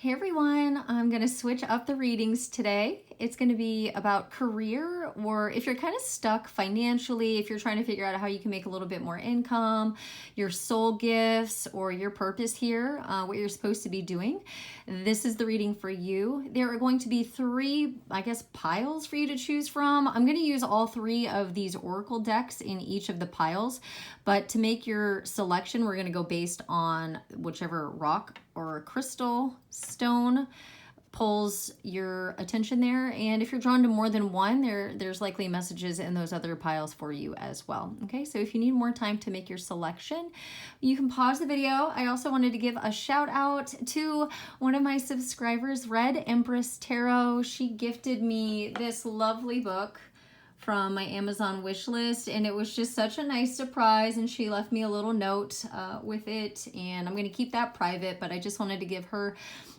Hey everyone, I'm going to switch up the readings today. It's going to be about career, or if you're kind of stuck financially, if you're trying to figure out how you can make a little bit more income, your soul gifts, or your purpose here, what you're supposed to be doing. This is the reading for you. There are going to be three, piles for you to choose from. I'm going to use all three of these oracle decks in each of the piles, but to make your selection, we're going to go based on whichever rock or crystal stone pulls your attention there. And if you're drawn to more than one, there's likely messages in those other piles for you as well. Okay, so if you need more time to make your selection, you can pause the video. I also wanted to give a shout out to one of my subscribers, Red Empress Tarot. She gifted me this lovely book from my Amazon wish list, and it was just such a nice surprise, and she left me a little note with it, and I'm going to keep that private, but I just wanted to give her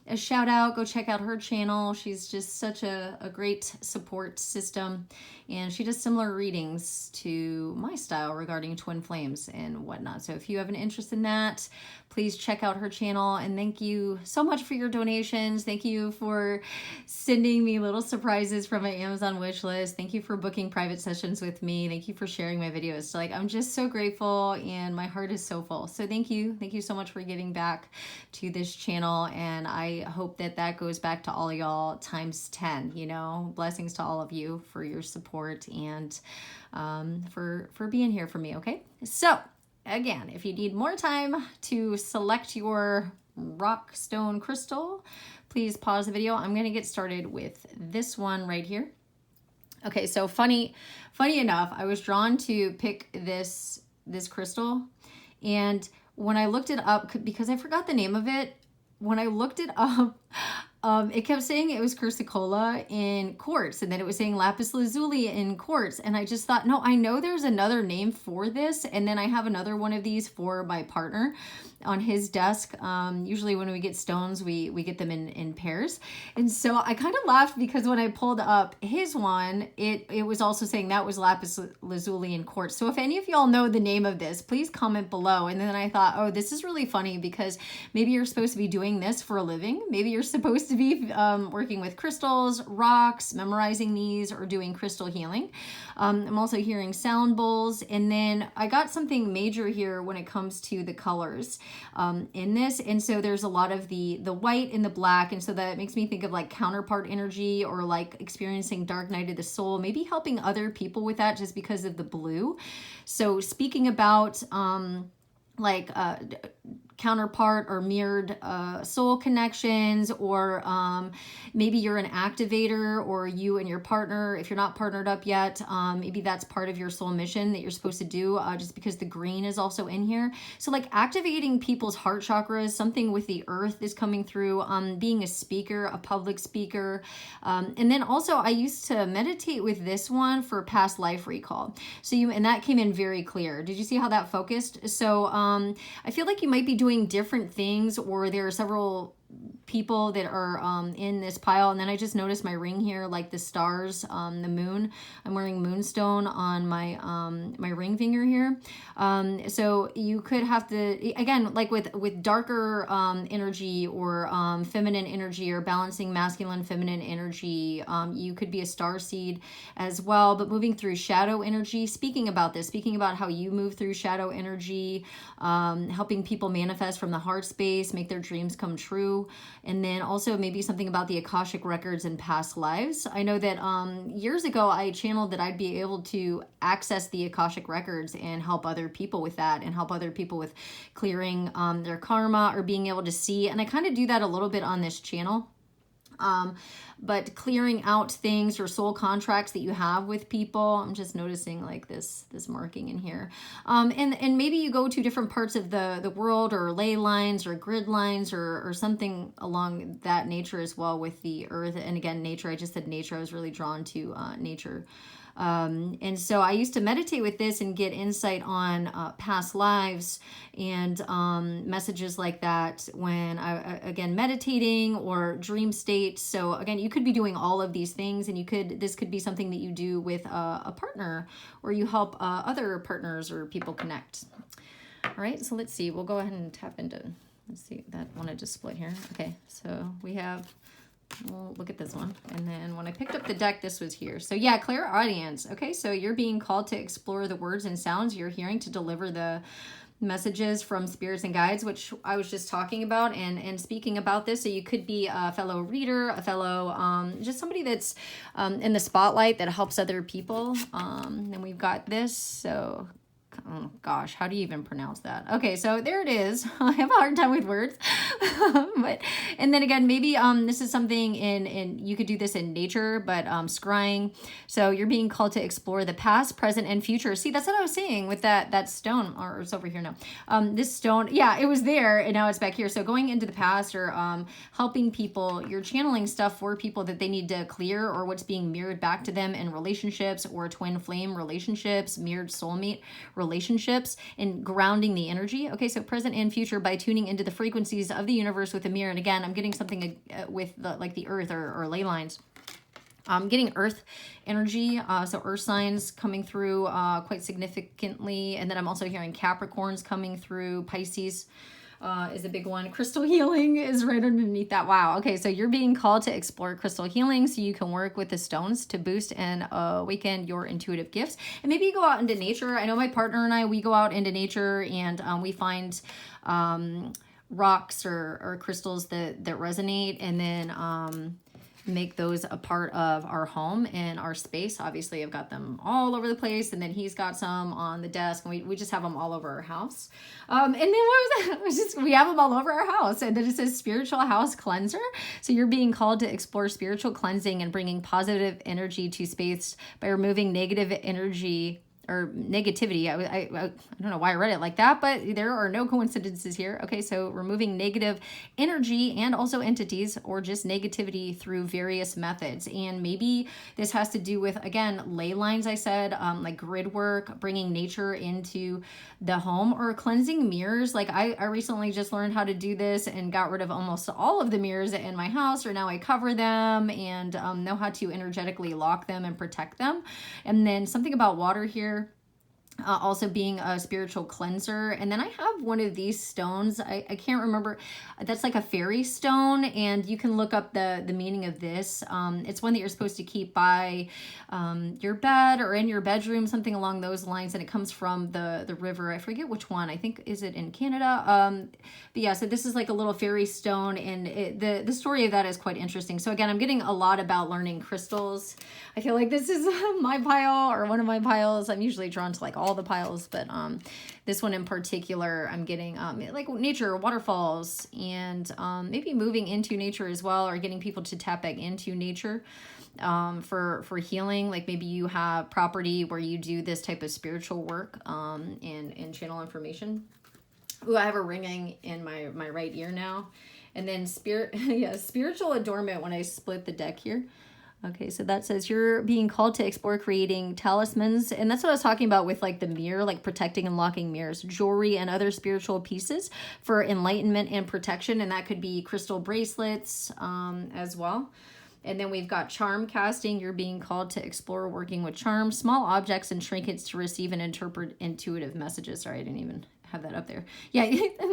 a shout out. Go check out her channel. She's just such a great support system, and she does similar readings to my style regarding twin flames and whatnot. So if you have an interest in that, please check out her channel, and thank you so much for your donations. Thank you for sending me little surprises from my Amazon wish list. Thank you for booking private sessions with me. Thank you for sharing my videos. So I'm just so grateful, and my heart is so full. So thank you so much for giving back to this channel, and I hope that goes back to all of y'all times 10. Blessings to all of you for your support and for being here for me. Okay, so again, if you need more time to select your rock, stone, crystal, please pause the video. I'm going to get started with this one right here. Okay, so funny enough, I was drawn to pick this crystal, and when I looked it up, because I forgot the name of it, when I looked it up, it kept saying it was Chrysocolla in quartz, and then it was saying lapis lazuli in quartz, and I just thought, no, I know there's another name for this, and then I have another one of these for my partner on his desk. Usually when we get stones, we get them in pairs, and so I kind of laughed because when I pulled up his one, it was also saying that was lapis lazuli in quartz. So if any of y'all know the name of this, please comment below. And then I thought, oh, this is really funny because maybe you're supposed to be doing this for a living. Maybe you're supposed to be working with crystals, rocks, memorizing these, or doing crystal healing. I'm also hearing sound bowls, and then I got something major here when it comes to the colors in this, and so there's a lot of the white and the black, and so that makes me think of like counterpart energy, or like experiencing dark night of the soul, maybe helping other people with that just because of the blue. So speaking about counterpart or mirrored soul connections, or maybe you're an activator, or you and your partner, if you're not partnered up yet, maybe that's part of your soul mission that you're supposed to do, just because the green is also in here. So like activating people's heart chakras, something with the earth is coming through, being a speaker, a public speaker. And then also I used to meditate with this one for past life recall. So and that came in very clear. Did you see how that focused? So I feel like you might be doing different things, or there are several people that are in this pile. And then I just noticed my ring here, like the stars, the moon. I'm wearing moonstone on my my ring finger here. So you could have to, again, like with darker energy, or feminine energy, or balancing masculine feminine energy, you could be a star seed as well. But moving through shadow energy, speaking about how you move through shadow energy, helping people manifest from the heart space, make their dreams come true. And then also maybe something about the Akashic records and past lives. I know that years ago I channeled that I'd be able to access the Akashic records and help other people with that, and help other people with clearing their karma, or being able to see. And I kind of do that a little bit on this channel. But clearing out things or soul contracts that you have with people. I'm just noticing like this marking in here. And maybe you go to different parts of the world, or ley lines, or grid lines, or something along that nature as well with the earth. And again, nature, I just said nature. I was really drawn to nature. And so I used to meditate with this and get insight on past lives and messages like that when I, again, meditating or dream states. So again, you could be doing all of these things, and this could be something that you do with a partner, or you help other partners or people connect. All right, so let's see. We'll go ahead and tap into let's see, that wanted to split here. Okay, so we have, well, look at this one. And then when I picked up the deck, this was here. So yeah, clairaudience. Okay, so you're being called to explore the words and sounds you're hearing to deliver the messages from spirits and guides, which I was just talking about and speaking about this. So you could be a fellow reader, a fellow, just somebody that's in the spotlight that helps other people. And we've got this, so oh gosh, how do you even pronounce that? Okay, so there it is. I have a hard time with words. But and then again, maybe this is something in you could do this in nature, but scrying. So you're being called to explore the past, present, and future. See, that's what I was saying with that stone, or it's over here now. This stone, yeah, it was there and now it's back here. So going into the past or helping people, you're channeling stuff for people that they need to clear or what's being mirrored back to them in relationships or twin flame relationships, mirrored soulmate relationships, and grounding the energy. Okay, so present and future by tuning into the frequencies of the universe with a mirror. And again, I'm getting something with the earth or ley lines. I'm getting earth energy, so earth signs coming through quite significantly. And then I'm also hearing Capricorns coming through, Pisces. Is a big one. Crystal healing is right underneath that. Wow. Okay, so you're being called to explore crystal healing so you can work with the stones to boost and awaken your intuitive gifts. And maybe you go out into nature. I know my partner and I, we go out into nature and we find rocks or crystals that resonate, and then make those a part of our home and our space. Obviously, I've got them all over the place, and then he's got some on the desk, and we just have them all over our house. And then what was that? It was just, we have them all over our house. And then it says spiritual house cleanser. So you're being called to explore spiritual cleansing and bringing positive energy to space by removing negative energy or negativity. I don't know why I read it like that, but there are no coincidences here. Okay, so removing negative energy and also entities or just negativity through various methods. And maybe this has to do with, again, ley lines, I said, like grid work, bringing nature into the home, or cleansing mirrors. Like I recently just learned how to do this and got rid of almost all of the mirrors in my house, or now I cover them and know how to energetically lock them and protect them. And then something about water here, also being a spiritual cleanser. And then I have one of these stones. I can't remember. That's like a fairy stone, and you can look up the meaning of this. It's one that you're supposed to keep by your bed or in your bedroom, something along those lines. And it comes from the river. I forget which one. I think, is it in Canada? But yeah, so this is like a little fairy stone, and the story of that is quite interesting. So again, I'm getting a lot about learning crystals. I feel like this is my pile, or one of my piles. I'm usually drawn to like all the piles, but this one in particular, I'm getting like nature, waterfalls, and maybe moving into nature as well, or getting people to tap back into nature for healing. Like maybe you have property where you do this type of spiritual work and channel information. Ooh, I have a ringing in my right ear now. And then spiritual adornment when I split the deck here. Okay, so that says you're being called to explore creating talismans. And that's what I was talking about with like the mirror, like protecting and locking mirrors, jewelry, and other spiritual pieces for enlightenment and protection. And that could be crystal bracelets as well. And then we've got charm casting. You're being called to explore working with charms, small objects, and trinkets to receive and interpret intuitive messages. Sorry, I didn't even have that up there. Yeah,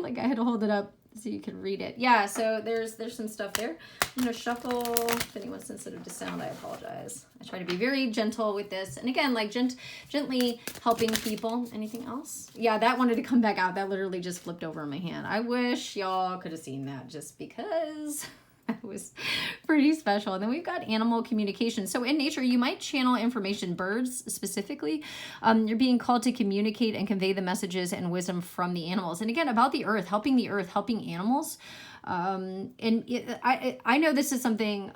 like I had to hold it up so you can read it. Yeah, so there's some stuff there. I'm going to shuffle. If anyone's sensitive to sound, I apologize. I try to be very gentle with this. And again, like gently helping people. Anything else? Yeah, that wanted to come back out. That literally just flipped over in my hand. I wish y'all could have seen that, just because it was pretty special. And then we've got animal communication. So in nature, you might channel information, birds specifically. You're being called to communicate and convey the messages and wisdom from the animals. And again, about the earth, helping animals. I know this is something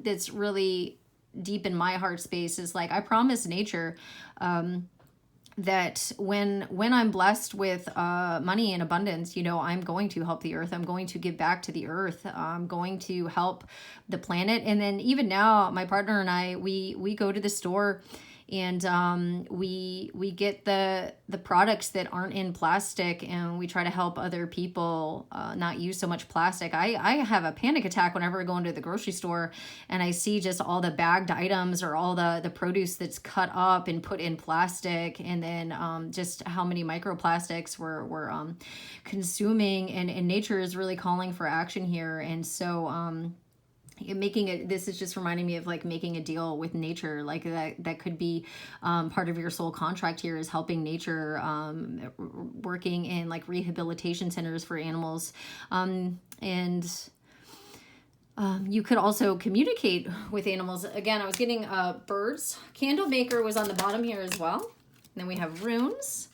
that's really deep in my heart space, is like, I promise nature that when I'm blessed with money and abundance, I'm going to help the earth. I'm going to give back to the earth. I'm going to help the planet. And then even now, my partner and I, we go to the store And we get the products that aren't in plastic, and we try to help other people not use so much plastic. I have a panic attack whenever I go into the grocery store and I see just all the bagged items or all the produce that's cut up and put in plastic, and then just how many microplastics we're consuming, and nature is really calling for action here. And so this is just reminding me of like making a deal with nature, like that could be part of your soul contract here, is helping nature, working in like rehabilitation centers for animals, and you could also communicate with animals. Again, I was getting birds. Candle maker was on the bottom here as well. And then we have runes.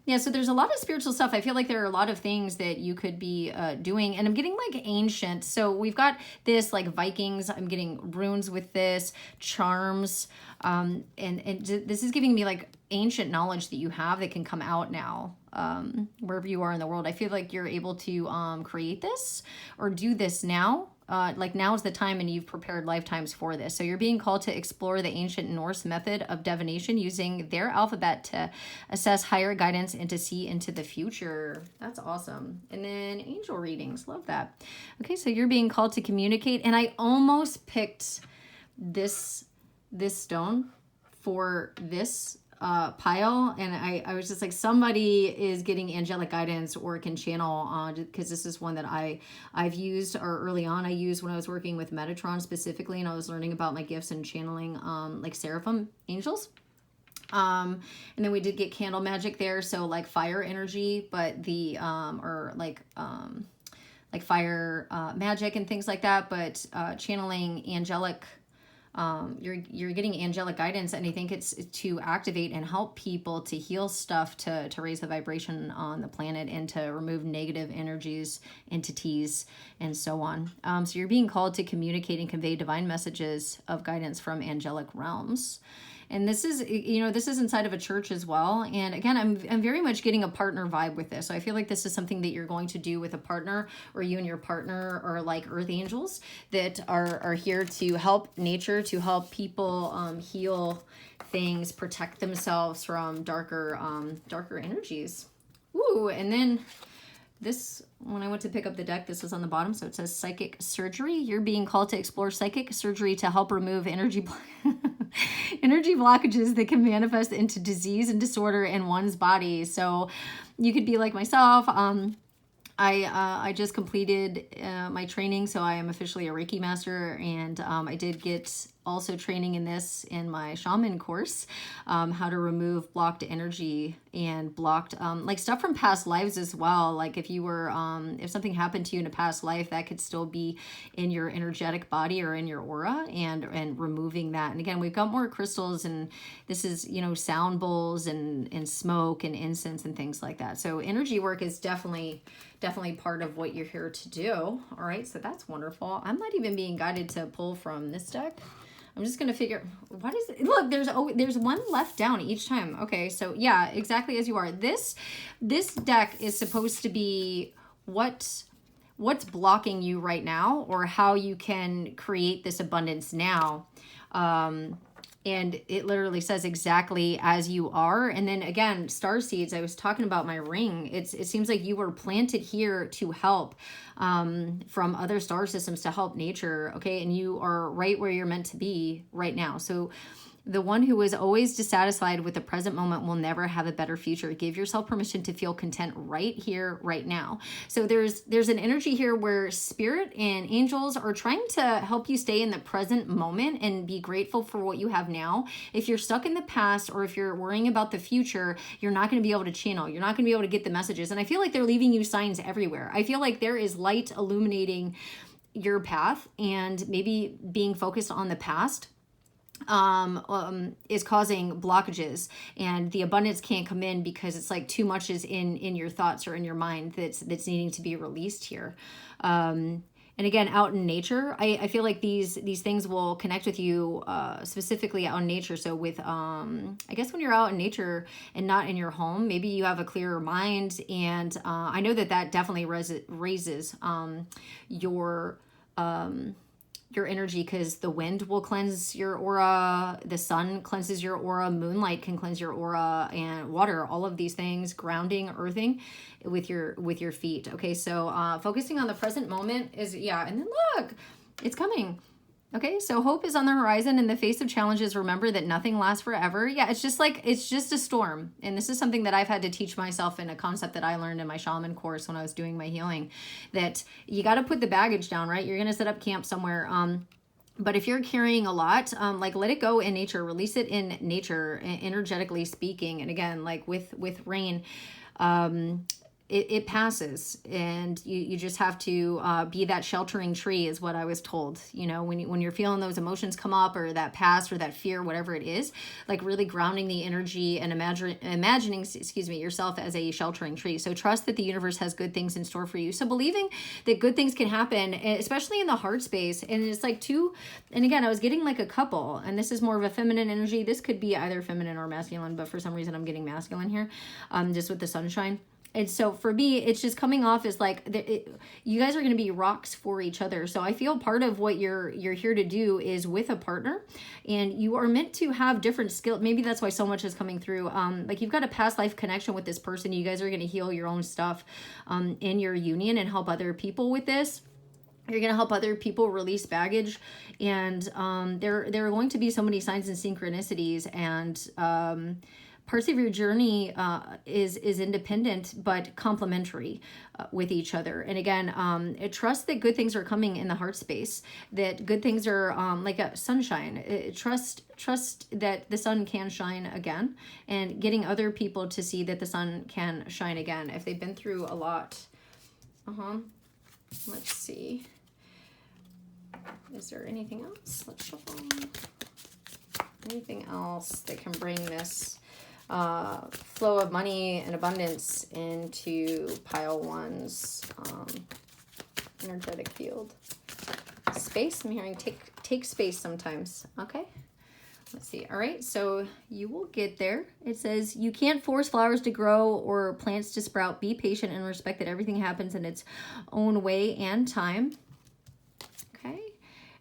Yeah, so there's a lot of spiritual stuff. I feel like there are a lot of things that you could be doing. And I'm getting like ancient. So we've got this like Vikings. I'm getting runes with this, charms. And this is giving me like ancient knowledge that you have that can come out now, wherever you are in the world. I feel like you're able to create this or do this now. Like now is the time, and you've prepared lifetimes for this. So you're being called to explore the ancient Norse method of divination using their alphabet to assess higher guidance and to see into the future. That's awesome. And then angel readings. Love that. Okay, so you're being called to communicate. And I almost picked this stone for this pile, and I was just like, somebody is getting angelic guidance or can channel on, because this is one that I've used, or early on I used when I was working with Metatron specifically, and I was learning about my gifts and channeling like seraphim angels. And then we did get candle magic there, so like fire energy, but the or like fire magic and things like that, but channeling angelic, you're getting angelic guidance, and I think it's to activate and help people to heal stuff, to raise the vibration on the planet, and to remove negative energies, entities, and so on. So you're being called to communicate and convey divine messages of guidance from angelic realms. And this is, this is inside of a church as well. And again, I'm very much getting a partner vibe with this. So I feel like this is something that you're going to do with a partner, or you and your partner are like earth angels that are here to help nature, to help people heal things, protect themselves from darker energies. Ooh, and then this, when I went to pick up the deck, this was on the bottom, so it says psychic surgery. You're being called to explore psychic surgery to help remove energy blockages that can manifest into disease and disorder in one's body. So you could be like myself. I just completed my training, so I am officially a Reiki master, and I did get also training in this in my shaman course, how to remove blocked energy and blocked like stuff from past lives as well. Like if you were if something happened to you in a past life, that could still be in your energetic body or in your aura, and removing that. And again, we've got more crystals, and this is sound bowls and smoke and incense and things like that. So energy work is definitely part of what you're here to do. All right, so that's wonderful. I'm not even being guided to pull from this deck. I'm just going to figure, what is it? Look, there's one left down each time. Okay, so yeah, exactly as you are. This deck is supposed to be what's blocking you right now, or how you can create this abundance now. And it literally says exactly as you are. And then again, star seeds, I was talking about my ring. It seems like you were planted here to help from other star systems, to help nature. Okay. And you are right where you're meant to be right now. So the one who is always dissatisfied with the present moment will never have a better future. Give yourself permission to feel content right here, right now. So there's an energy here where spirit and angels are trying to help you stay in the present moment and be grateful for what you have now. If you're stuck in the past, or if you're worrying about the future, you're not going to be able to channel. You're not going to be able to get the messages. And I feel like they're leaving you signs everywhere. I feel like there is light illuminating your path, and maybe being focused on the past is causing blockages, and the abundance can't come in because it's like too much is in your thoughts or in your mind that's needing to be released here. And again, out in nature, I feel like these things will connect with you, specifically out in nature. So with, I guess when you're out in nature and not in your home, maybe you have a clearer mind. And I know that definitely raises your your energy, because the wind will cleanse your aura, the sun cleanses your aura, moonlight can cleanse your aura, and water, all of these things, grounding, earthing with your feet. Okay, so focusing on the present moment is, yeah, and then look, it's coming. Okay, so hope is on the horizon. In the face of challenges, remember that nothing lasts forever. Yeah, it's just a storm. And this is something that I've had to teach myself in a concept that I learned in my shaman course when I was doing my healing, that you got to put the baggage down, right? You're going to set up camp somewhere. But if you're carrying a lot, like let it go in nature, release it in nature, energetically speaking. And again, like with rain, it passes, and you just have to be that sheltering tree, is what I was told. You know, when you're feeling those emotions come up, or that past, or that fear, whatever it is, like really grounding the energy and imagining, yourself as a sheltering tree. So trust that the universe has good things in store for you. So believing that good things can happen, especially in the heart space. And it's like two, and again, I was getting like a couple, and this is more of a feminine energy. This could be either feminine or masculine, but for some reason I'm getting masculine here, just with the sunshine. And so for me, it's just coming off as like, you guys are going to be rocks for each other. So I feel part of what you're here to do is with a partner, and you are meant to have different skills. Maybe that's why so much is coming through. Like you've got a past life connection with this person. You guys are going to heal your own stuff in your union and help other people with this. You're going to help other people release baggage. And there are going to be so many signs and synchronicities, and parts of your journey is independent but complementary with each other. And again, trust that good things are coming in the heart space, that good things are like a sunshine. Trust that the sun can shine again, and getting other people to see that the sun can shine again if they've been through a lot. Let's see. Is there anything else? Let's shuffle. Anything else that can bring this flow of money and abundance into pile one's energetic field? Space. I'm hearing take space sometimes. Okay. Let's see. All right. So you will get there. It says you can't force flowers to grow or plants to sprout. Be patient and respect that everything happens in its own way and time. Okay.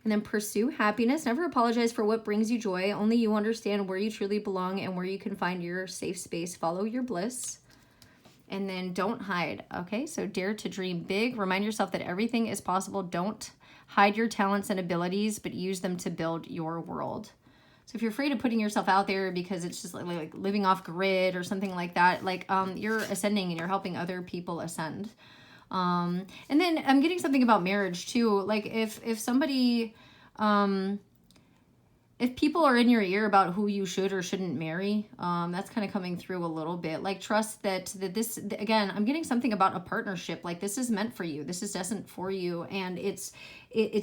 And then pursue happiness. Never apologize for what brings you joy. Only you understand where you truly belong and where you can find your safe space. Follow your bliss. And then don't hide. Okay, so dare to dream big. Remind yourself that everything is possible. Don't hide your talents and abilities, but use them to build your world. So if you're afraid of putting yourself out there because it's just like living off grid or something like that, like you're ascending and you're helping other people ascend. And then I'm getting something about marriage too. Like if somebody, if people are in your ear about who you should or shouldn't marry, that's kind of coming through a little bit. Like trust that this, again, I'm getting something about a partnership. Like this is meant for you. This is destined for you. And it's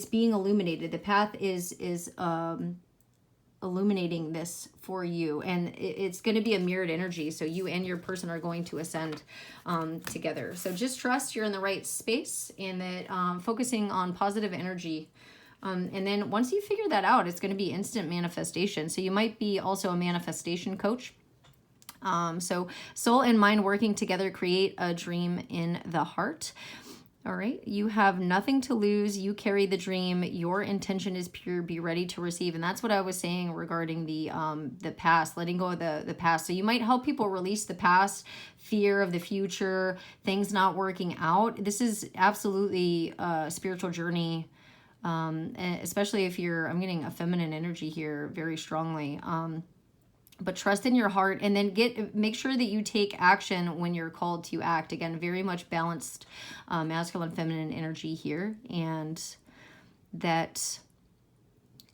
being illuminated. The path is illuminating this for you, and it's going to be a mirrored energy, so you and your person are going to ascend together. So just trust you're in the right space, and that focusing on positive energy, and then once you figure that out, it's going to be instant manifestation. So you might be also a manifestation coach. So soul and mind working together create a dream in the heart. All right, you have nothing to lose. You carry the dream. Your intention is pure. Be ready to receive. And that's what I was saying regarding the past, letting go of the past. So you might help people release the past, fear of the future, things not working out. This is absolutely a spiritual journey, especially if I'm getting a feminine energy here very strongly. But trust in your heart, and then make sure that you take action when you're called to act. Again, very much balanced masculine, feminine energy here, and that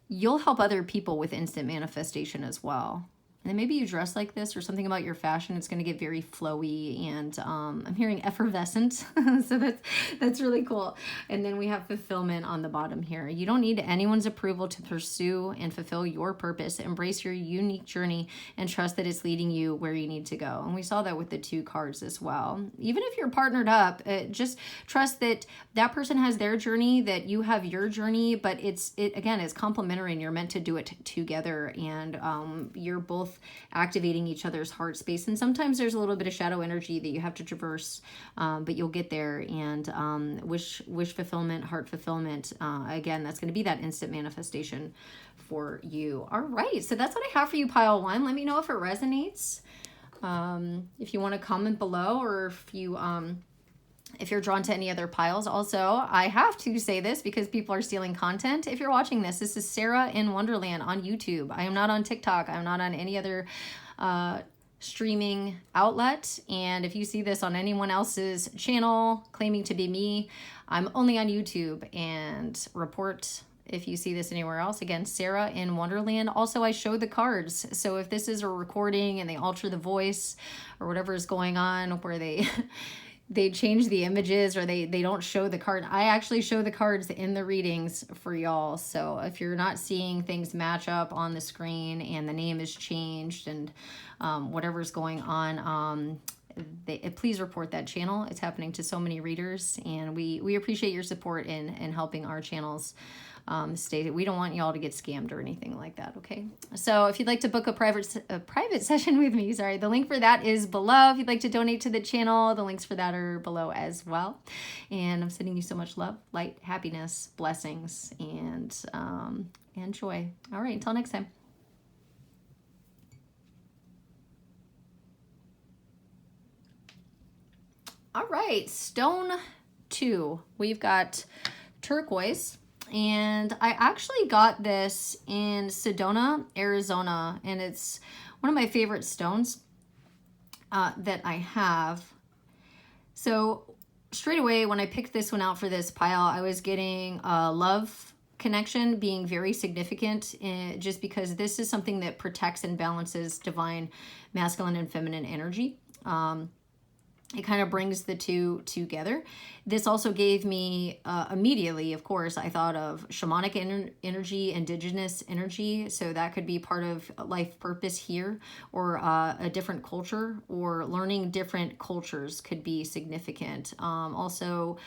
you'll help other people with instant manifestation as well. And then maybe you dress like this or something about your fashion. It's going to get very flowy, and I'm hearing effervescent. So that's really cool. And then we have fulfillment on the bottom here. You don't need anyone's approval to pursue and fulfill your purpose. Embrace your unique journey and trust that it's leading you where you need to go. And we saw that with the 2 cards as well. Even if you're partnered up, just trust that that person has their journey, that you have your journey, but it again, it's complementary, and you're meant to do it together, and you're both both activating each other's heart space. And sometimes there's a little bit of shadow energy that you have to traverse, but you'll get there. And wish fulfillment, heart fulfillment, again, that's going to be that instant manifestation for you. All right, so that's what I have for you, pile 1. Let me know if it resonates. If you want to comment below, or if you're drawn to any other piles. Also, I have to say this because people are stealing content. If you're watching this, this is Sarah in Wonderland on YouTube. I am not on TikTok. I'm not on any other streaming outlet. And if you see this on anyone else's channel claiming to be me, I'm only on YouTube. And report if you see this anywhere else. Again, Sarah in Wonderland. Also, I show the cards. So if this is a recording and they alter the voice or whatever is going on, where they they change the images, or they don't show the card, I actually show the cards in the readings for y'all. So if you're not seeing things match up on the screen and the name is changed and whatever's going on, please report that channel. It's happening to so many readers, and we appreciate your support in helping our channels stay. We don't want y'all to get scammed or anything like that, okay? So if you'd like to book a private session with me, the link for that is below. If you'd like to donate to the channel, the links for that are below as well. And I'm sending you so much love, light, happiness, blessings, and joy. All right, until next time. All right, stone 2. We've got turquoise. And I actually got this in Sedona, Arizona, and it's one of my favorite stones that I have. So straight away, when I picked this one out for this pile, I was getting a love connection being very significant, just because this is something that protects and balances divine masculine and feminine energy. It kind of brings the two together. This also gave me, immediately, of course, I thought of shamanic energy, indigenous energy. So that could be part of life purpose here, or a different culture, or learning different cultures could be significant. Also,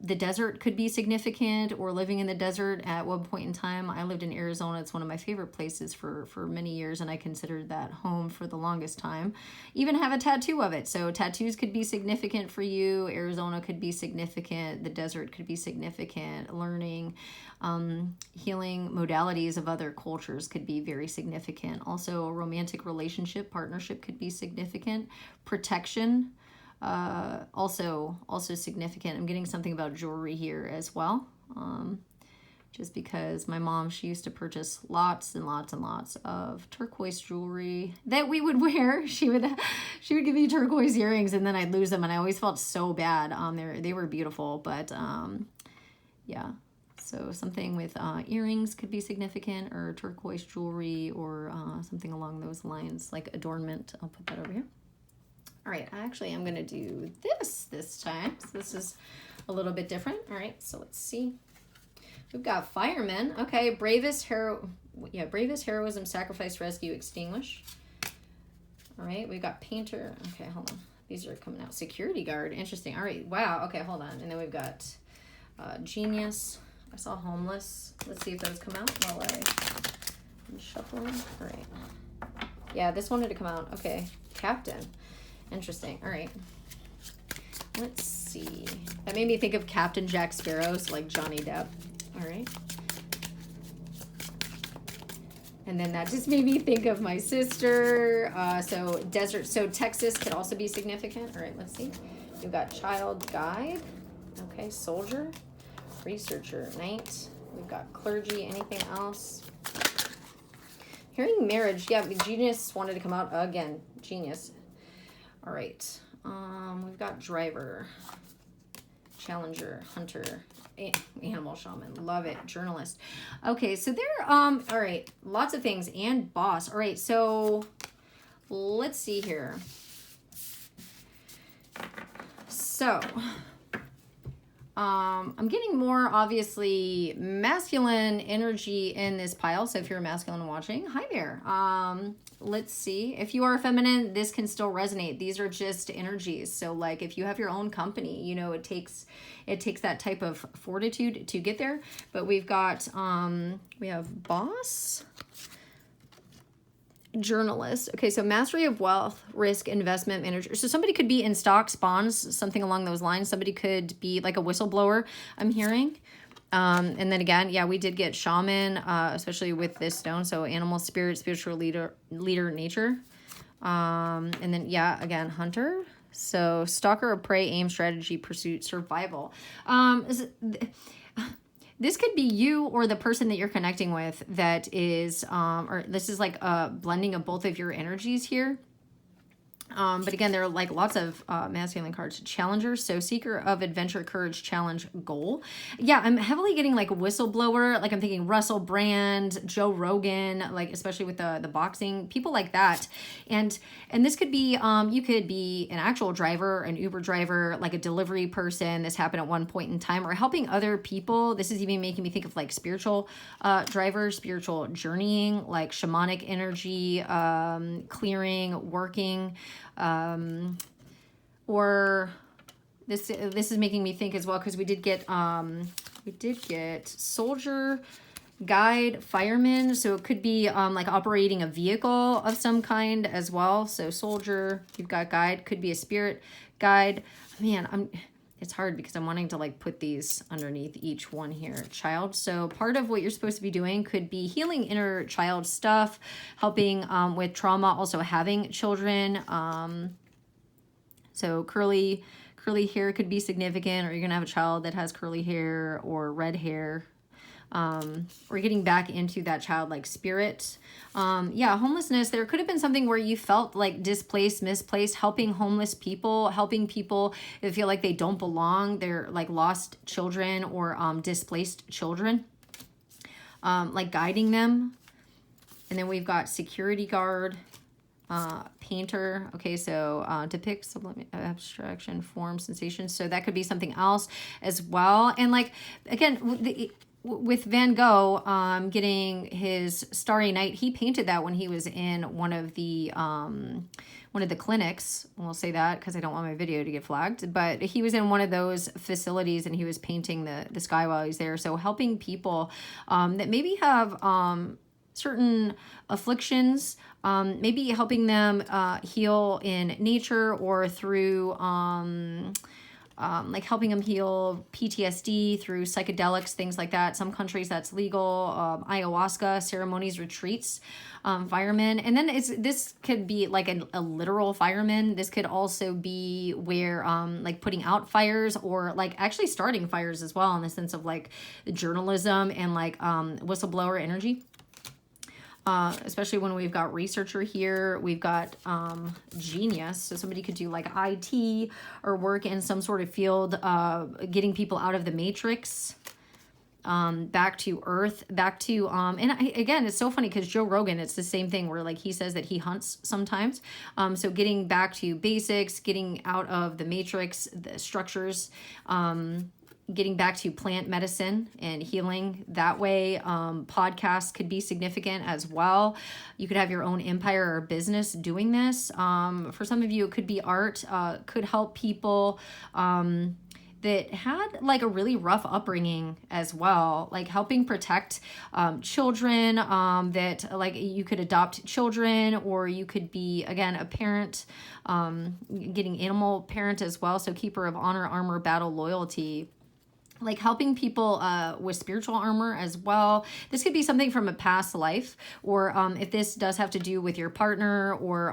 the desert could be significant, or living in the desert at one point in time. I lived in Arizona. It's one of my favorite places for many years, and I considered that home for the longest time. Even have a tattoo of it. So tattoos could be significant for you. Arizona could be significant. The desert could be significant. Learning, healing modalities of other cultures could be very significant. Also, a romantic relationship, partnership could be significant. Protection, also significant. I'm getting something about jewelry here as well, just because my mom, she used to purchase lots and lots and lots of turquoise jewelry that we would wear. She would give me turquoise earrings, and then I'd lose them, and I always felt so bad. They were beautiful, but yeah. So something with earrings could be significant, or turquoise jewelry, or something along those lines, like adornment. I'll put that over here. All right, actually, I'm going to do this time. So this is a little bit different. All right, so let's see. We've got firemen. Okay, bravest, heroism, sacrifice, rescue, extinguish. All right, we've got painter. Okay, hold on. These are coming out. Security guard. Interesting. All right, wow. Okay, hold on. And then we've got genius. I saw homeless. Let's see if those come out while I'm shuffling. All right. Yeah, this wanted to come out. Okay, captain. Interesting. All right. Let's see. That made me think of Captain Jack Sparrow, so like Johnny Depp. All right. And then that just made me think of my sister. So desert. So Texas could also be significant. All right, let's see. We've got child guide. Okay, soldier, researcher, knight. We've got clergy. Anything else? Hearing marriage. Yeah, genius wanted to come out again. Genius. All right, we've got driver, challenger, hunter, animal shaman, love it, journalist. Okay, so there, all right, lots of things, and boss. All right, so let's see here. So, I'm getting more, obviously, masculine energy in this pile. So if you're a masculine watching, hi there. Let's see. If you are feminine, this can still resonate. These are just energies. So like if you have your own company, you know, it takes that type of fortitude to get there. But we've got, we have boss, journalist. Okay, so mastery of wealth, risk, investment manager. So somebody could be in stocks, bonds, something along those lines. Somebody could be like a whistleblower, I'm hearing. And then again, yeah, we did get shaman, especially with this stone. So animal, spirit, spiritual leader, nature. And then, yeah, again, hunter. So stalker of prey, aim, strategy, pursuit, survival. This could be you or the person that you're connecting with that is, or this is like a blending of both of your energies here. But again, there are like lots of masculine cards. Challenger, so seeker of adventure, courage, challenge, goal. Yeah, I'm heavily getting like whistleblower. Like I'm thinking Russell Brand, Joe Rogan, like especially with the boxing, people like that. And this could be, you could be an actual driver, an Uber driver, like a delivery person. This happened at one point in time, or helping other people. This is even making me think of like spiritual drivers, spiritual journeying, like shamanic energy, clearing, working. Or this is making me think as well, because we did get soldier, guide, fireman. So it could be like operating a vehicle of some kind as well. So soldier, you've got guide, could be a spirit guide. Man, it's hard because I'm wanting to like put these underneath each one here. Child. So part of what you're supposed to be doing could be healing inner child stuff, helping with trauma, also having children. So curly hair could be significant, or you're gonna have a child that has curly hair or red hair. Or getting back into that childlike spirit. Yeah, homelessness. There could have been something where you felt like displaced, misplaced, helping homeless people, helping people that feel like they don't belong. They're like lost children or displaced children, like guiding them. And then we've got security guard, painter. Okay, so depict sublime abstraction, form, sensation. So that could be something else as well. And like, again, with Van Gogh getting his Starry Night, he painted that when he was in one of the clinics. We'll say that because I don't want my video to get flagged. But he was in one of those facilities and he was painting the sky while he's there. So helping people that maybe have certain afflictions, maybe helping them heal in nature or through like helping them heal PTSD through psychedelics, things like that. Some countries that's legal, ayahuasca, ceremonies, retreats, firemen. And then this could be like a literal fireman. This could also be where like putting out fires or like actually starting fires as well, in the sense of like journalism and like whistleblower energy. Especially when we've got researcher here, we've got genius. So somebody could do like IT or work in some sort of field, getting people out of the matrix, back to earth, back to, again, it's so funny because Joe Rogan, it's the same thing where like he says that he hunts sometimes. So getting back to basics, getting out of the matrix, the structures, getting back to plant medicine and healing that way. Podcasts could be significant as well. You could have your own empire or business doing this. For some of you, it could be art, could help people that had like a really rough upbringing as well, like helping protect children, that like you could adopt children, or you could be, again, a parent, getting animal parent as well. So keeper of honor, armor, battle, loyalty. Like helping people with spiritual armor as well. This could be something from a past life, or if this does have to do with your partner, or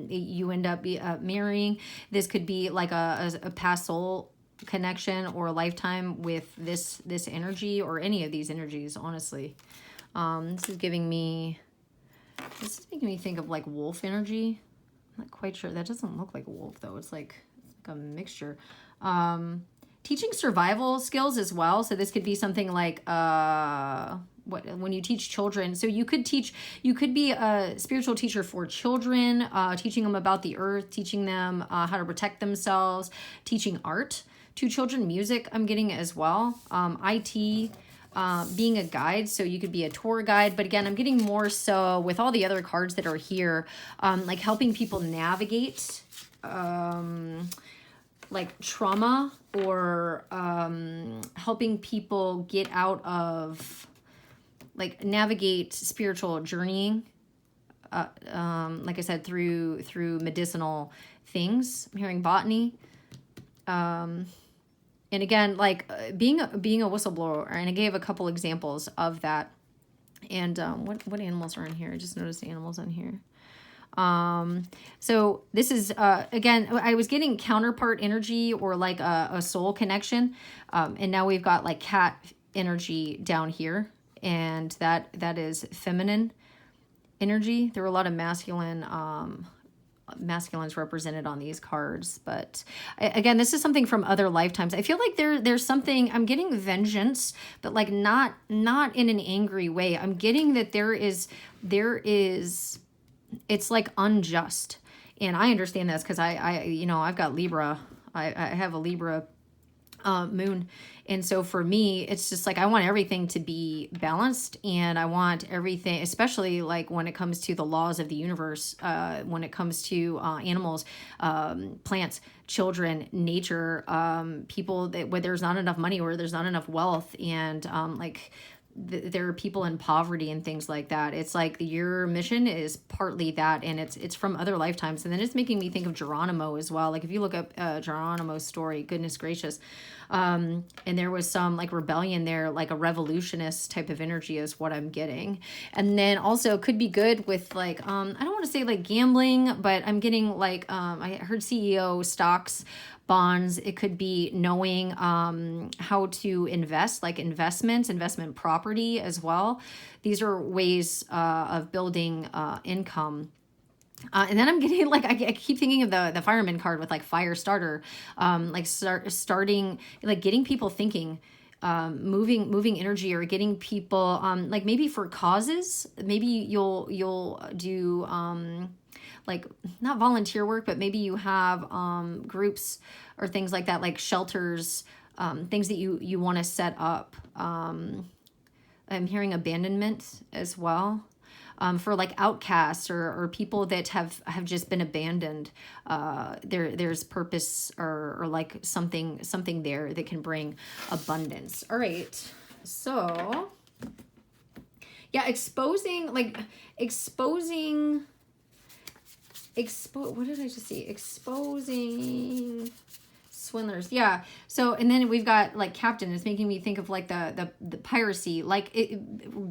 you end up marrying, this could be like a past soul connection or a lifetime with this energy, or any of these energies, honestly. This is making me think of like wolf energy. I'm not quite sure. That doesn't look like a wolf though. It's like a mixture. Teaching survival skills as well. So this could be something like when you teach children. So you could be a spiritual teacher for children, teaching them about the earth, teaching them how to protect themselves, teaching art to children, music I'm getting as well, IT, being a guide. So you could be a tour guide, but again, I'm getting more so with all the other cards that are here, like helping people navigate, like trauma, or helping people get out of, like, navigate spiritual journeying, like I said, through medicinal things. I'm hearing botany. And again, like being a whistleblower, and I gave a couple examples of that. And what animals are in here? I just noticed animals on here. So this is, again, I was getting counterpart energy or like a soul connection. And now we've got like cat energy down here, and that is feminine energy. There were a lot of masculines represented on these cards, but again, this is something from other lifetimes. I feel like there's something, I'm getting vengeance, but like not in an angry way. I'm getting that there is it's like unjust. And I understand this because I've got Libra. I have a Libra moon. And so for me, it's just like, I want everything to be balanced, and I want everything, especially like when it comes to the laws of the universe, when it comes to animals, plants, children, nature, people that where there's not enough money or there's not enough wealth, and there are people in poverty and things like that. It's like your mission is partly that, and it's from other lifetimes. And then it's making me think of Geronimo as well. Like if you look up Geronimo's story, goodness gracious, and there was some like rebellion there, like a revolutionist type of energy is what I'm getting. And then also could be good with like I don't want to say like gambling, but I'm getting like I heard CEO stocks, bonds. It could be knowing how to invest, like investment property as well. These are ways of building income. And then I'm getting like, I keep thinking of the fireman card with like fire starter, starting, like getting people thinking, moving energy, or getting people like maybe for causes. Maybe you'll do like not volunteer work, but maybe you have groups or things like that, like shelters, things that you want to set up. I'm hearing abandonment as well. For like outcasts or people that have just been abandoned. There's purpose or like something there that can bring abundance. All right. So yeah, exposing what did I just see? Exposing swindlers. Yeah. So, and then we've got like captain. It's making me think of like the piracy, like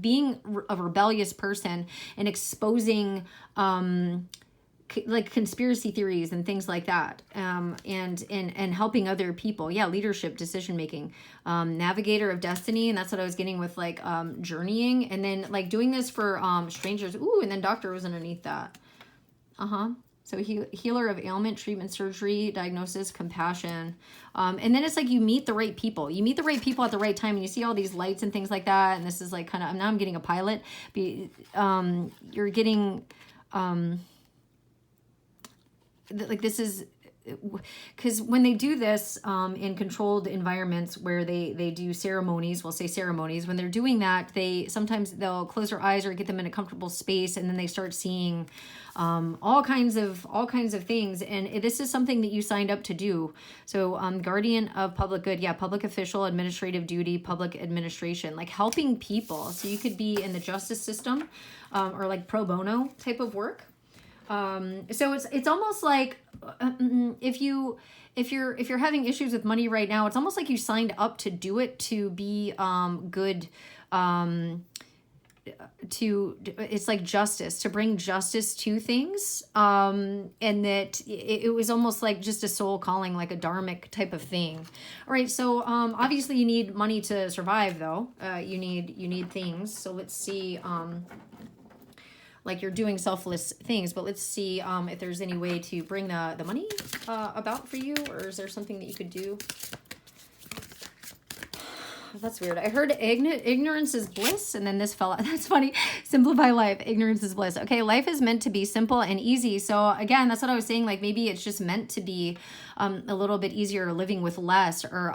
being a rebellious person and exposing like conspiracy theories and things like that, and helping other people. Yeah, leadership, decision making, navigator of destiny, and that's what I was getting with like journeying, and then like doing this for strangers. Ooh, and then doctor was underneath that. So healer of ailment, treatment, surgery, diagnosis, compassion. And then it's like you meet the right people. You meet the right people at the right time, and you see all these lights and things like that. And this is like kind of, now I'm getting a pilot. You're getting, like this is, because when they do this in controlled environments where they do ceremonies, we'll say ceremonies, when they're doing that, sometimes they'll close their eyes or get them in a comfortable space, and then they start seeing all kinds of things. And this is something that you signed up to do. So guardian of public good, yeah, public official, administrative duty, public administration, like helping people. So you could be in the justice system or like pro bono type of work. So it's almost like if you're having issues with money right now, it's almost like you signed up to do it, to be good, it's like justice, to bring justice to things, and that it was almost like just a soul calling, like a dharmic type of thing. All right, so obviously you need money to survive, though. You need things. So let's see. Like you're doing selfless things, but let's see if there's any way to bring the money about for you, or is there something that you could do? That's weird. I heard ignorance is bliss, and then this fell out. That's funny. Simplify life. Ignorance is bliss. Okay, life is meant to be simple and easy. So again, that's what I was saying. Like maybe it's just meant to be a little bit easier, living with less, or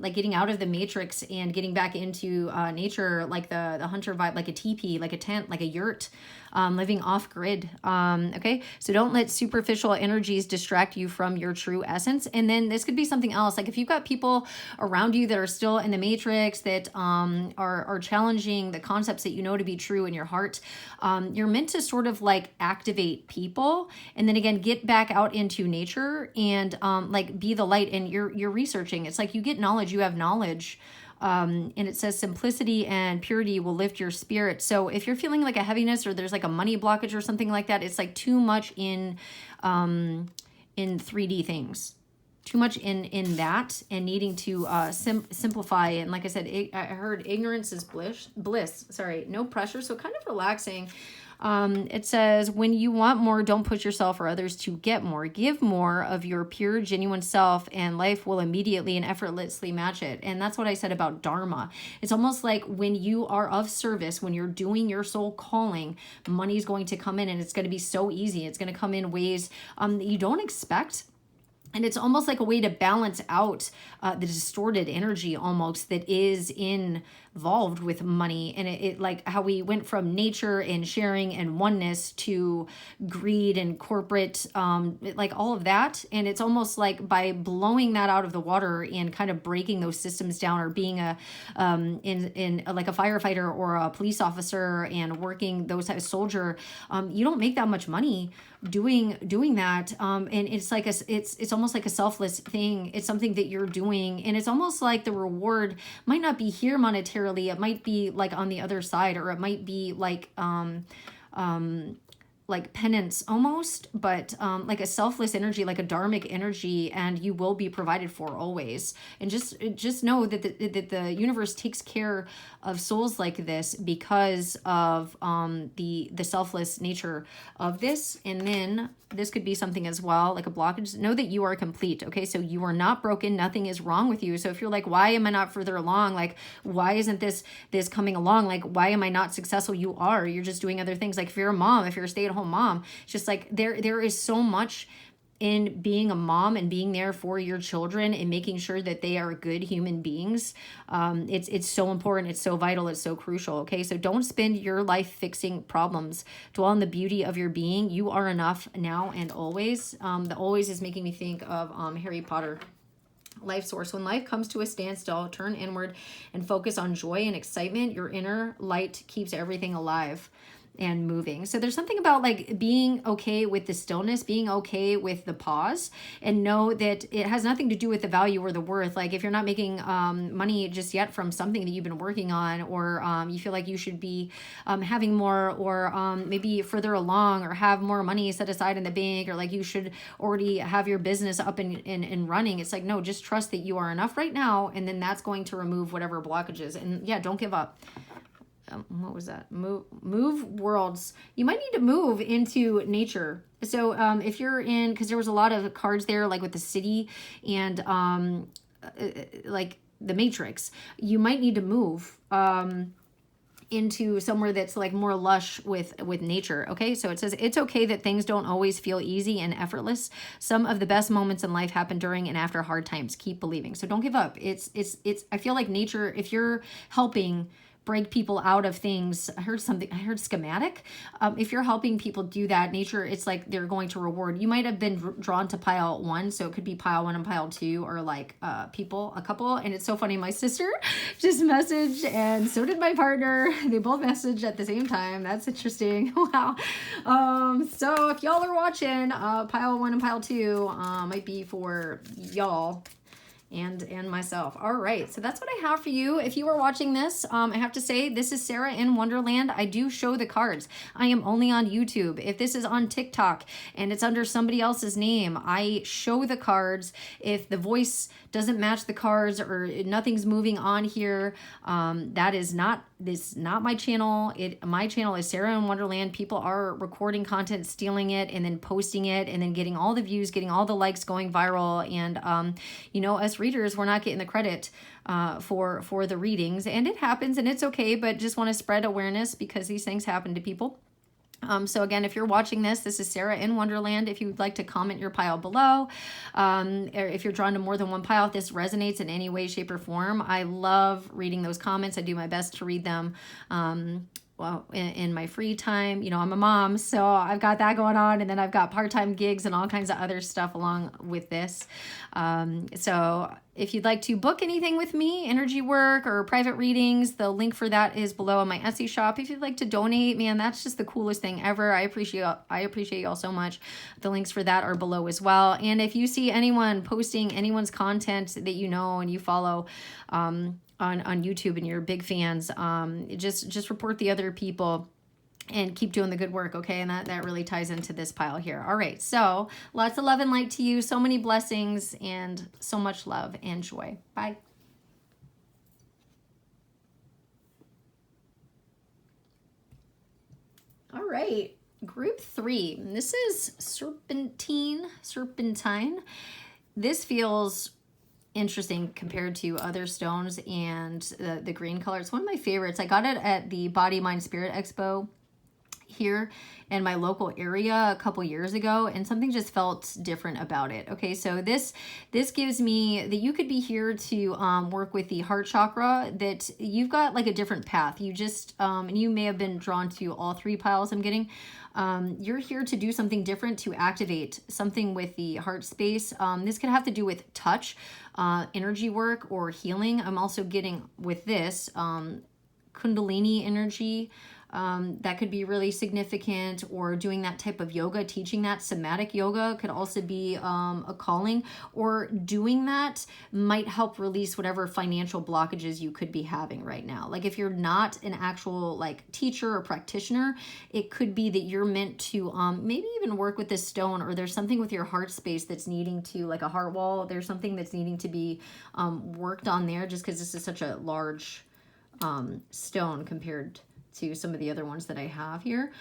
like getting out of the matrix and getting back into nature, like the hunter vibe, like a teepee, like a tent, like a yurt. living off grid. Okay. So don't let superficial energies distract you from your true essence. And then this could be something else. Like if you've got people around you that are still in the matrix, that are challenging the concepts that you know to be true in your heart, you're meant to sort of like activate people, and then again get back out into nature and like be the light. And you're researching. It's like you get knowledge, you have knowledge. And it says simplicity and purity will lift your spirit. So if you're feeling like a heaviness or there's like a money blockage or something like that, it's like too much in 3D things, too much in that, and needing to simplify. And like I said, I heard ignorance is bliss. Sorry, no pressure. So kind of relaxing. It says, when you want more, don't push yourself or others to get more. Give more of your pure, genuine self, and life will immediately and effortlessly match it. And that's what I said about Dharma. It's almost like when you are of service, when you're doing your soul calling, money's going to come in, and it's going to be so easy. It's going to come in ways that you don't expect. And it's almost like a way to balance out the distorted energy almost that is involved with money. And it like how we went from nature and sharing and oneness to greed and corporate, like all of that. And it's almost like by blowing that out of the water and kind of breaking those systems down, or being in like a firefighter or a police officer and working those types of soldier, you don't make that much money doing that. And it's like it's almost like a selfless thing. It's something that you're doing, and it's almost like the reward might not be here monetarily. It might be like on the other side, or it might be like penance almost, but like a selfless energy, like a dharmic energy, and you will be provided for always. And just know that the universe takes care of souls like this because of the selfless nature of this. And then this could be something as well, like a blockage. Know that you are complete. Okay, so you are not broken. Nothing is wrong with you. So if you're like, why am I not further along? Like, why isn't this coming along? Like, why am I not successful? You are. You're just doing other things. Like if you're a mom, if you're a stay-at-home mom, it's just like there is so much in being a mom and being there for your children and making sure that they are good human beings. It's so important. It's so vital. It's so crucial. Okay, so don't spend your life fixing problems. Dwell on the beauty of your being. You are enough now and always. The always is making me think of Harry Potter. Life source. When life comes to a standstill, turn inward and focus on joy and excitement. Your inner light keeps everything alive and moving. So there's something about like being okay with the stillness, being okay with the pause, and know that it has nothing to do with the value or the worth. Like if you're not making money just yet from something that you've been working on, or you feel like you should be having more, or maybe further along, or have more money set aside in the bank, or like you should already have your business up and running. It's like, no, just trust that you are enough right now, and then that's going to remove whatever blockages. And yeah, don't give up. What was that? Move worlds. You might need to move into nature. So if you're in, because there was a lot of cards there, like with the city and like the Matrix, you might need to move into somewhere that's like more lush with nature. Okay, so it says it's okay that things don't always feel easy and effortless. Some of the best moments in life happen during and after hard times. Keep believing. So don't give up. It's I feel like nature, if you're helping break people out of things. I heard schematic. If you're helping people do that, nature, it's like they're going to reward. You might have been drawn to pile 1, so it could be pile 1 and pile 2, or like a couple. And it's so funny. My sister just messaged, and so did my partner. They both messaged at the same time. That's interesting. Wow. So if y'all are watching, pile 1 and pile 2 might be for y'all and myself. All right, so that's what I have for you. If you are watching this, I have to say, this is Sarah in Wonderland. I do show the cards. I am only on YouTube. If this is on TikTok and it's under somebody else's name, I show the cards. If the voice doesn't match the cards or nothing's moving on here, that is not my channel. My channel is Sarah in Wonderland. People are recording content, stealing it, and then posting it, and then getting all the views, getting all the likes, going viral. And us readers, we're not getting the credit for the readings, and it happens, and it's okay. But just want to spread awareness because these things happen to people. So again, if you're watching this is Sarah in Wonderland. If you'd like to comment your pile below, or if you're drawn to more than one pile, if this resonates in any way, shape, or form, I love reading those comments. I do my best to read them. well, in my free time. You know, I'm a mom, so I've got that going on, and then I've got part-time gigs and all kinds of other stuff along with this. So if you'd like to book anything with me, energy work or private readings, the link for that is below on my Etsy shop. If you'd like to donate, man, that's just the coolest thing ever. I appreciate y'all so much. The links for that are below as well. And if you see anyone posting anyone's content that you know and you follow on YouTube and you're big fans, just report the other people and keep doing the good work, okay? And that really ties into this pile here. All right, so lots of love and light to you, so many blessings, and so much love and joy. Bye. All right, group 3. This is serpentine. This feels interesting compared to other stones and the green color. It's one of my favorites. I got it at the Body, Mind, Spirit Expo here in my local area a couple years ago, and something just felt different about it. Okay, so this gives me that you could be here to work with the heart chakra, that you've got like a different path. You just and you may have been drawn to all 3 piles I'm getting. You're here to do something different, to activate something with the heart space. This could have to do with touch, energy work, or healing. I'm also getting with this Kundalini energy. That could be really significant, or doing that type of yoga, teaching that. Somatic yoga could also be a calling, or doing that might help release whatever financial blockages you could be having right now. Like if you're not an actual like teacher or practitioner, it could be that you're meant to maybe even work with this stone, or there's something with your heart space that's needing to, like a heart wall, there's something that's needing to be worked on there, just because this is such a large stone compared to some of the other ones that I have here.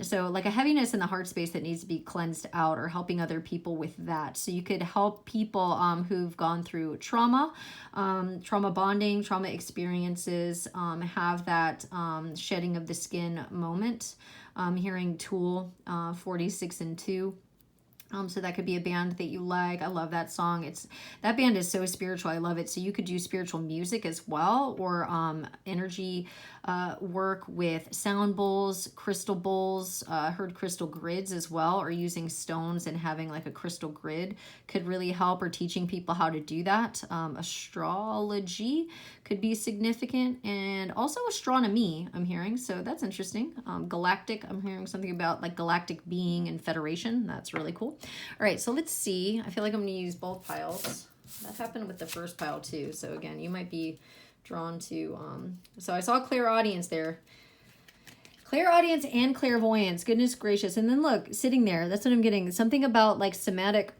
So like a heaviness in the heart space that needs to be cleansed out, or helping other people with that. So you could help people who've gone through trauma bonding, trauma experiences, have that shedding of the skin moment. Hearing Tool 46 and 2. So that could be a band that you like. I love that song. That band is so spiritual. I love it. So you could do spiritual music as well, or energy work with sound bowls, crystal bowls. Heard crystal grids as well, or using stones and having like a crystal grid could really help, or teaching people how to do that. Astrology could be significant, and also astronomy I'm hearing. So that's interesting. Galactic, I'm hearing something about like galactic being and federation. That's really cool. All right, so let's see. I feel like I'm going to use both piles. That happened with the first pile too. So again, you might be drawn to, so I saw clairaudience there. Clairaudience and clairvoyance, goodness gracious. And then look, sitting there, that's what I'm getting. Something about like somatic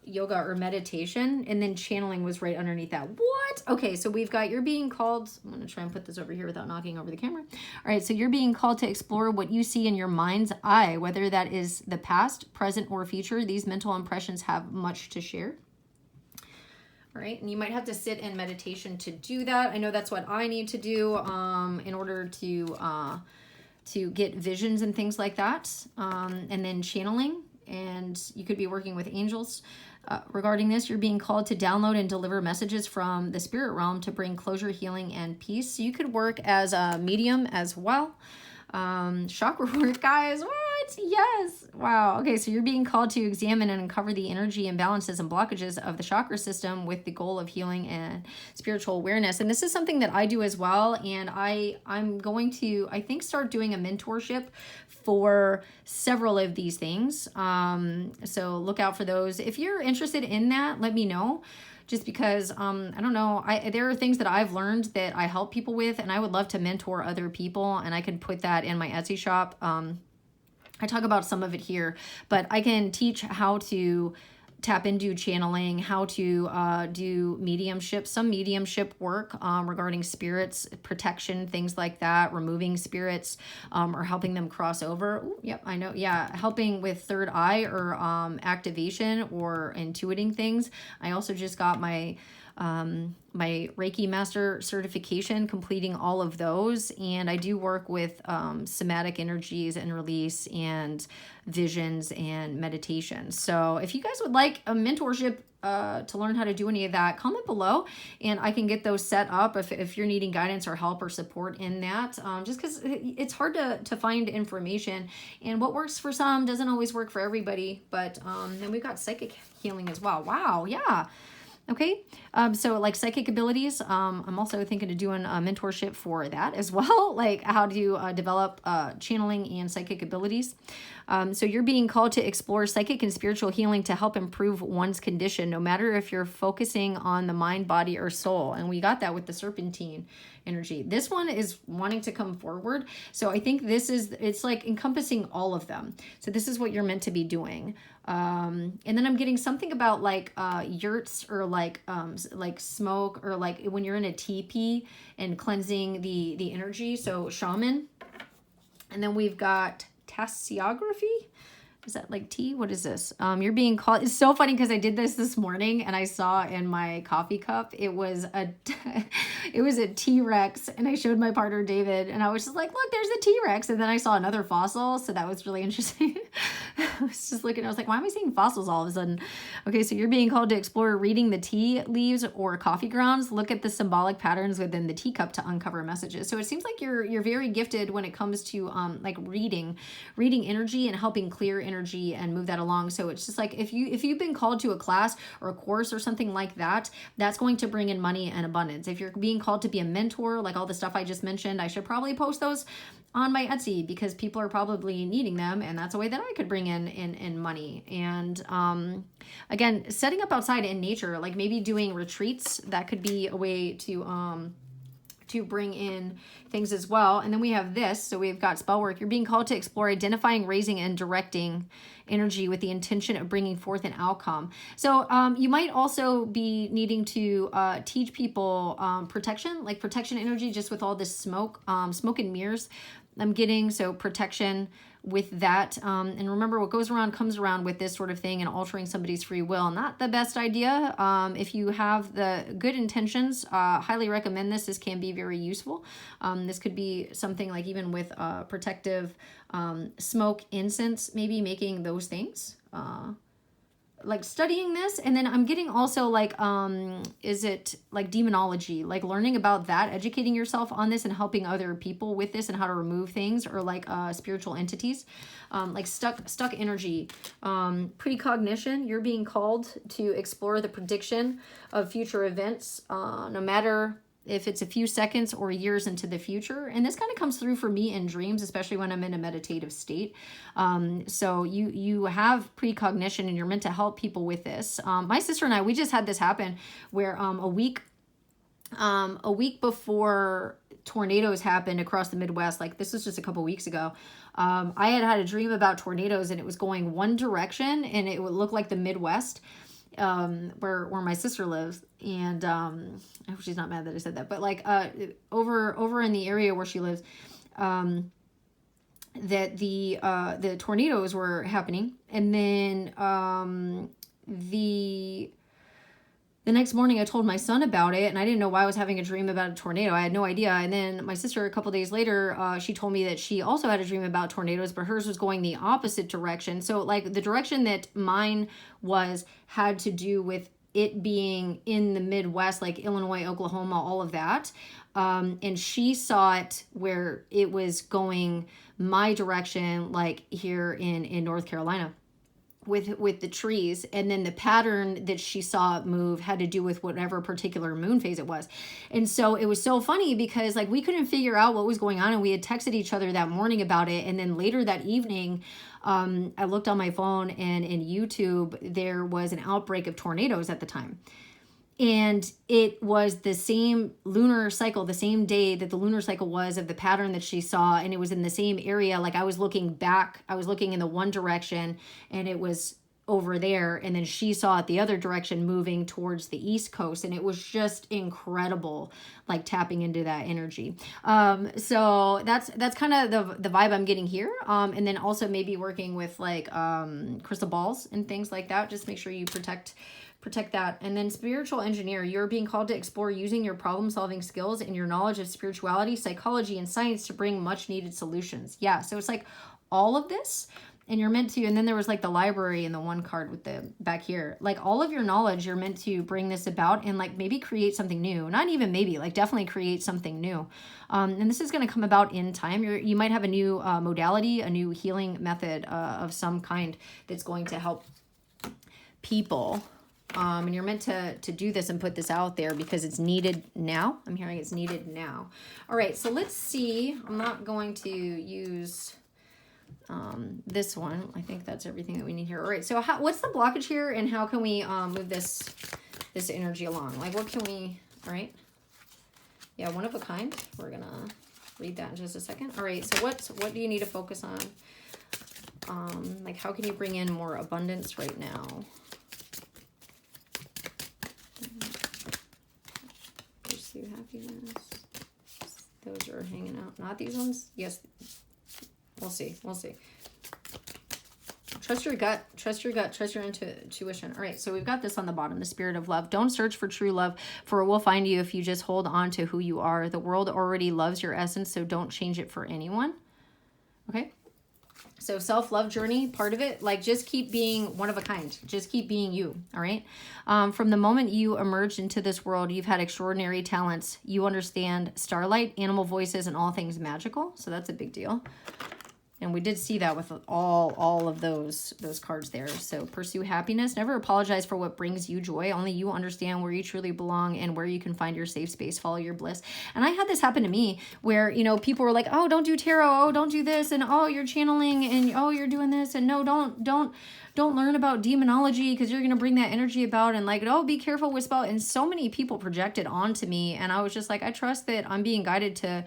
yoga or meditation, and then channeling was right underneath that. What? Okay, so we've got, you're being called, I'm going to try and put this over here without knocking over the camera. All right, so you're being called to explore what you see in your mind's eye, whether that is the past, present, or future. These mental impressions have much to share. All right, and you might have to sit in meditation to do that. I know that's what I need to do in order to get visions and things like that, and then channeling. And you could be working with angels. Regarding this, you're being called to download and deliver messages from the spirit realm to bring closure, healing, and peace. So you could work as a medium as well. Chakra work, guys. What? Yes. Wow. Okay, so you're being called to examine and uncover the energy imbalances and blockages of the chakra system with the goal of healing and spiritual awareness. And this is something that I do as well. And I'm going to, I think, start doing a mentorship for several of these things. So look out for those. If you're interested in that, let me know. Just because, I don't know, there are things that I've learned that I help people with, and I would love to mentor other people, and I can put that in my Etsy shop. I talk about some of it here, but I can teach how to tap into channeling, how to do mediumship, some mediumship work regarding spirits, protection, things like that, removing spirits, or helping them cross over. Ooh, yep, I know. Yeah, helping with third eye or activation or intuiting things. I also just got my my Reiki Master certification, completing all of those. And I do work with somatic energies and release and visions and meditation. So if you guys would like a mentorship to learn how to do any of that, comment below and I can get those set up if you're needing guidance or help or support in that. Just because it's hard to find information, and what works for some doesn't always work for everybody. But then we've got psychic healing as well. Wow, yeah. Okay, so like psychic abilities, I'm also thinking of doing a mentorship for that as well, like how to develop channeling and psychic abilities. So you're being called to explore psychic and spiritual healing to help improve one's condition, no matter if you're focusing on the mind, body, or soul. And we got that with the serpentine energy. This one is wanting to come forward. So I think it's like encompassing all of them. So this is what you're meant to be doing. And then I'm getting something about like yurts or like smoke, or like when you're in a teepee and cleansing the energy. So shaman. And then we've got tasseography. Is that like tea? What is this? You're being called. It's so funny because I did this morning and I saw in my coffee cup it was a T-Rex, and I showed my partner David and I was just like, look, there's a T-Rex, and then I saw another fossil, so that was really interesting. I was just looking, I was like, why am I seeing fossils all of a sudden? Okay, so you're being called to explore reading the tea leaves or coffee grounds. Look at the symbolic patterns within the teacup to uncover messages. So it seems like you're very gifted when it comes to like reading energy and helping clear energy and move that along. So it's just like if you've been called to a class or a course or something like that, that's going to bring in money and abundance. If you're being called to be a mentor, like all the stuff I just mentioned, I should probably post those on my Etsy because people are probably needing them, and that's a way that I could bring in money. And again, setting up outside in nature, like maybe doing retreats, that could be a way to bring in things as well. And then we have this. So we've got spell work. You're being called to explore identifying, raising, and directing energy with the intention of bringing forth an outcome. So you might also be needing to teach people protection, like protection energy, just with all this smoke and mirrors I'm getting. So protection with that. And remember, what goes around comes around with this sort of thing, and altering somebody's free will. Not the best idea. If you have the good intentions, highly recommend this. This can be very useful. This could be something like even with protective smoke, incense, maybe making those things. Like studying this. And then I'm getting also like is it like demonology, like learning about that, educating yourself on this and helping other people with this and how to remove things, or like spiritual entities, like stuck energy. Precognition, you're being called to explore the prediction of future events, no matter if it's a few seconds or years into the future. And this kind of comes through for me in dreams, especially when I'm in a meditative state. So you have precognition and you're meant to help people with this. My sister and I, we just had this happen where a week before tornadoes happened across the Midwest, like this was just a couple weeks ago, I had a dream about tornadoes, and it was going one direction, and it would look like the Midwest, where my sister lives. And I hope she's not mad that I said that, but like over in the area where she lives, that the tornadoes were happening. And then the next morning I told my son about it, and I didn't know why I was having a dream about a tornado. I had no idea. And then my sister, a couple days later, she told me that she also had a dream about tornadoes, but hers was going the opposite direction. So like the direction that mine had to do with it being in the Midwest, like Illinois, Oklahoma, all of that. And she saw it where it was going my direction, like here in North Carolina, with the trees. And then the pattern that she saw move had to do with whatever particular moon phase it was. And so it was so funny because like we couldn't figure out what was going on, and we had texted each other that morning about it. And then later that evening, I looked on my phone, and in YouTube there was an outbreak of tornadoes at the time. And it was the same lunar cycle, the same day that the lunar cycle was of the pattern that she saw. And it was in the same area. Like I was looking back, I was looking in the one direction, and it was over there, and then she saw it the other direction moving towards the East Coast, and it was just incredible, like tapping into that energy. So that's kind of the vibe I'm getting here. And then also maybe working with like crystal balls and things like that. Just make sure you protect that. And then spiritual engineer, you're being called to explore using your problem solving skills and your knowledge of spirituality, psychology, and science to bring much needed solutions. Yeah, so it's like all of this, and you're meant to, and then there was like the library and the one card with the back here, like all of your knowledge, you're meant to bring this about and like maybe create something new. Not even maybe, like definitely create something new. And this is going to come about in time. You might have a new modality, a new healing method of some kind that's going to help people. And you're meant to do this and put this out there because it's needed now. I'm hearing it's needed now. All right, so let's see. I'm not going to use this one. I think that's everything that we need here. All right, so what's the blockage here, and how can we move this energy along? Like, what can we, all right? Yeah, one of a kind. We're going to read that in just a second. All right, so what do you need to focus on? Like, how can you bring in more abundance right now? Pursue happiness. Those are hanging out. Not these ones. Yes. We'll see. We'll see. Trust your gut. Trust your gut. Trust your intuition. All right. So we've got this on the bottom, the spirit of love. Don't search for true love, for it will find you if you just hold on to who you are. The world already loves your essence, so don't change it for anyone. Okay. So self-love journey, part of it, like just keep being one of a kind. Just keep being you, all right? From the moment you emerged into this world, you've had extraordinary talents. You understand starlight, animal voices, and all things magical. So that's a big deal. And we did see that with all of those cards there. So pursue happiness. Never apologize for what brings you joy. Only you understand where you truly belong and where you can find your safe space. Follow your bliss. And I had this happen to me where, you know, people were like, oh, don't do tarot. Oh, don't do this. And oh, you're channeling. And oh, you're doing this. And no, don't learn about demonology because you're going to bring that energy about. And like, oh, be careful with spell. And so many people projected onto me. And I was just like, I trust that I'm being guided to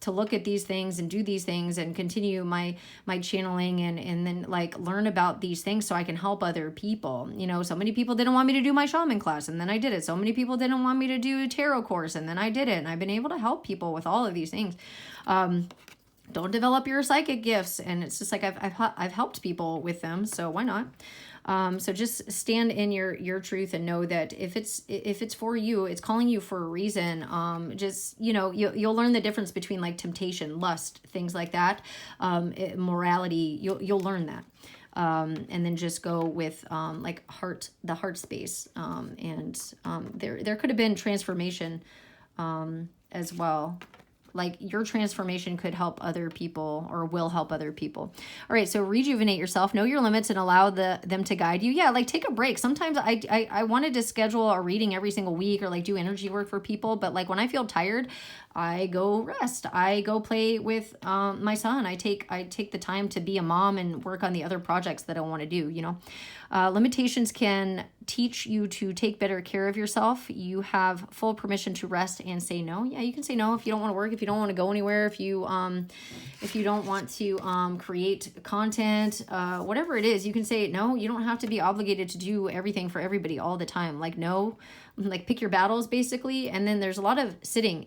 look at these things and do these things and continue my channeling and then like learn about these things so I can help other people. You know, so many people didn't want me to do my shaman class, and then I did it. So many people didn't want me to do a tarot course, and then I did it. And I've been able to help people with all of these things. Don't develop your psychic gifts. And it's just like I've helped people with them, so why not? So just stand in your truth and know that if it's for you, it's calling you for a reason. Just, you know, you'll learn the difference between like temptation, lust, things like that. Morality, you'll learn that. And then just go with like the heart space. There could have been transformation as well. Like your transformation could help other people or will help other people. All right. So rejuvenate yourself, know your limits, and allow them to guide you. Yeah. Like take a break. Sometimes I wanted to schedule a reading every single week or like do energy work for people. But like when I feel tired, I go rest. I go play with my son. I take the time to be a mom and work on the other projects that I want to do, you know. Limitations can teach you to take better care of yourself. You have full permission to rest and say no. Yeah, you can say no if you don't want to work, if you don't want to go anywhere, if you don't want to create content, whatever it is, you can say no. You don't have to be obligated to do everything for everybody all the time. Like no, like pick your battles basically. And then there's a lot of sitting